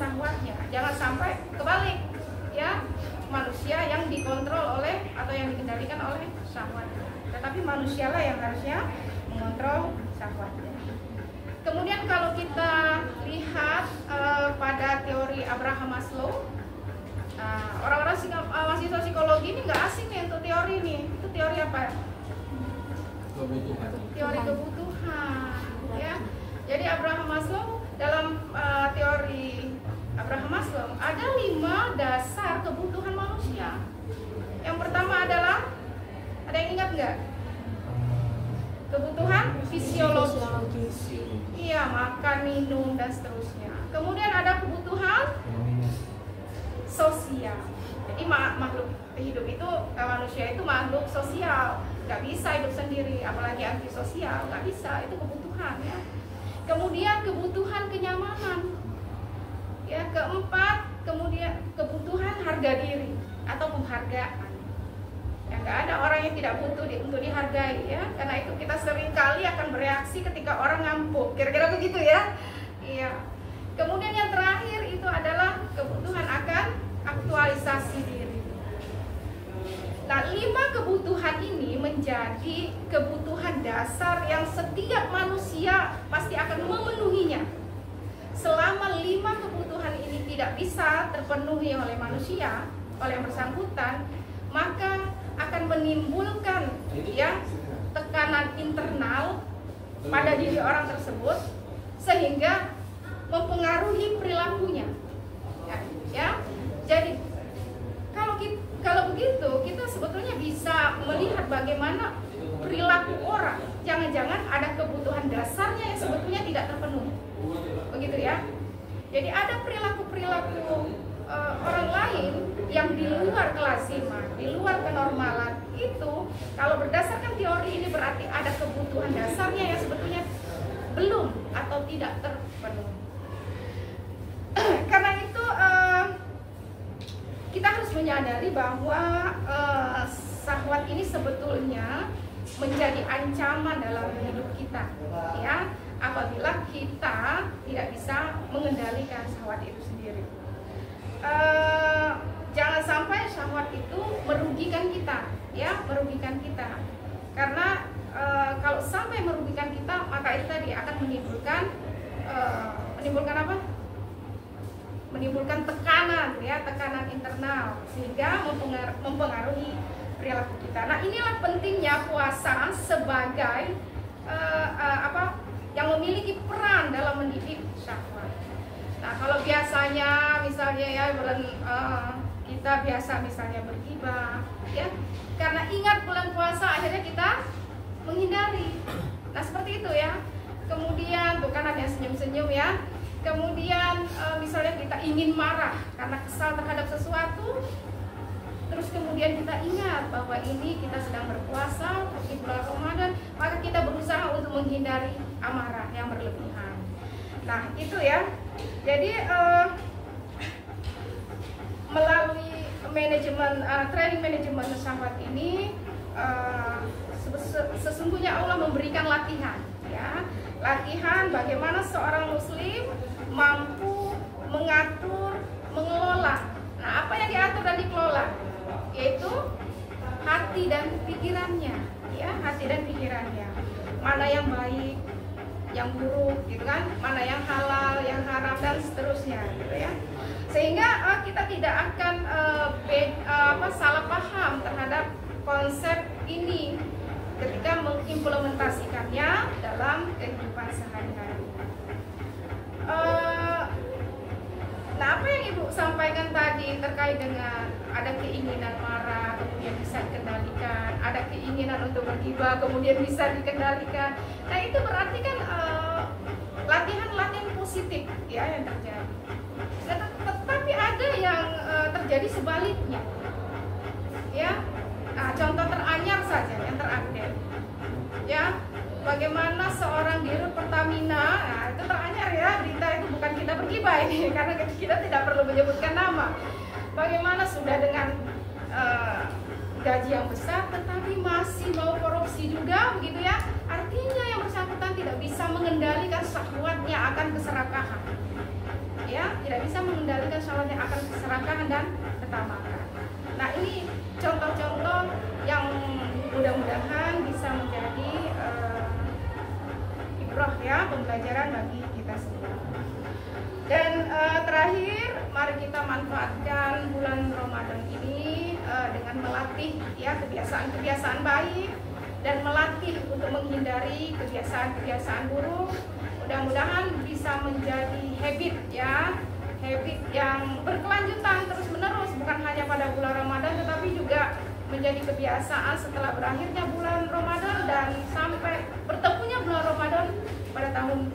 syahwatnya. Jangan sampai kebalik, ya, manusia yang dikontrol oleh atau yang dikendalikan oleh syahwatnya, tetapi manusialah yang harusnya mengontrol syahwatnya. Kemudian kalau kita lihat pada teori Abraham Maslow, orang-orang mahasiswa psikologi ini nggak asing nih untuk teori ini. Itu teori apa? Kebutuhan. Teori kebutuhan, ya. Jadi Abraham Maslow, dalam teori Abraham Maslow ada 5 dasar kebutuhan manusia. Yang pertama adalah, ada yang ingat nggak? Kebutuhan fisiologis. Iya, makan, minum, dan seterusnya. Kemudian ada kebutuhan sosial. Jadi makhluk hidup itu, manusia itu makhluk sosial, nggak bisa hidup sendiri, apalagi antisosial, nggak bisa, itu kebutuhan, ya. Kemudian kebutuhan kenyamanan, ya. Keempat, kemudian kebutuhan harga diri atau penghargaan. Ya, nggak ada orang yang tidak butuh untuk dihargai, ya. Karena itu kita sering kali akan bereaksi ketika orang ngamuk, kira-kira begitu, ya. Iya. Kemudian yang terakhir itu adalah kebutuhan akan aktualisasi diri. Nah, 5 kebutuhan ini menjadi kebutuhan dasar yang setiap manusia pasti akan memenuhinya. Selama 5 kebutuhan ini tidak bisa terpenuhi oleh manusia, oleh yang bersangkutan, maka akan menimbulkan, ya, tekanan internal pada diri orang tersebut sehingga mempengaruhi perilakunya, ya. Jadi kalau begitu kita sebetulnya bisa melihat bagaimana perilaku orang. Jangan-jangan ada kebutuhan dasarnya yang sebetulnya tidak terpenuhi, begitu, ya. Jadi ada perilaku orang lain yang di luar kelasiman, di luar kenormalan. Itu kalau berdasarkan teori ini berarti ada kebutuhan dasarnya yang sebetulnya belum atau tidak terpenuhi. Karena itu kita harus menyadari bahwa syahwat ini sebetulnya menjadi ancaman dalam hidup kita, ya, apabila kita tidak bisa mengendalikan syahwat itu sendiri. Jangan sampai syahwat itu merugikan kita, ya, merugikan kita. Karena kalau sampai merugikan kita, maka itu tadi akan menimbulkan apa? Menimbulkan tekanan, ya, tekanan internal, sehingga mempengaruhi perilaku kita. Nah, inilah pentingnya puasa sebagai yang memiliki peran dalam mendidik syahwat. Nah, kalau biasanya misalnya, ya, kita biasa misalnya bergibah, ya, karena ingat bulan puasa akhirnya kita menghindari. Nah, seperti itu, ya. Kemudian bukan ada yang senyum-senyum, ya. Kemudian misalnya kita ingin marah karena kesal terhadap sesuatu, terus kemudian kita ingat bahwa ini kita sedang berpuasa di bulan Ramadan, maka kita berusaha untuk menghindari amarah yang berlebihan. Nah, itu, ya. Jadi melalui training manajemen syahwat ini, sesungguhnya Allah memberikan latihan, ya. Latihan bagaimana seorang muslim mampu mengatur, mengelola. Nah, apa yang diatur dan dikelola? Yaitu hati dan pikirannya, ya, hati dan pikirannya. Mana yang baik, yang buruk, gitu kan? Mana yang halal, yang haram, dan seterusnya, gitu, ya. Sehingga kita tidak akan salah paham terhadap konsep ini ketika mengimplementasikannya dalam kehidupan sehari-hari. Nah, apa yang Ibu sampaikan tadi terkait dengan ada keinginan marah, kemudian bisa dikendalikan, ada keinginan untuk bergibah, kemudian bisa dikendalikan. Nah, itu berarti kan latihan-latihan positif, ya, yang terjadi. Tetapi ada yang terjadi sebaliknya, ya. Nah, contoh teranyar saja yang terupdate, ya. Bagaimana seorang dirut Pertamina, nah itu teranyar, ya, berita itu, bukan kita bergibah ini karena kita tidak perlu menyebutkan nama. Bagaimana sudah dengan gaji yang besar tetapi masih mau korupsi juga, begitu, ya. Artinya yang bersangkutan tidak bisa mengendalikan syahwatnya akan keserakahan, ya, tidak bisa mengendalikan ibrah ya, pembelajaran bagi kita semua. Dan terakhir, mari kita manfaatkan bulan Ramadan ini dengan melatih ya kebiasaan-kebiasaan baik dan melatih untuk menghindari kebiasaan-kebiasaan buruk. Mudah-mudahan bisa menjadi habit ya, habit yang berkelanjutan terus-menerus, bukan hanya pada bulan Ramadan tetapi juga menjadi kebiasaan setelah berakhirnya bulan Ramadan dan sampai bertemunya bulan Ramadan pada tahun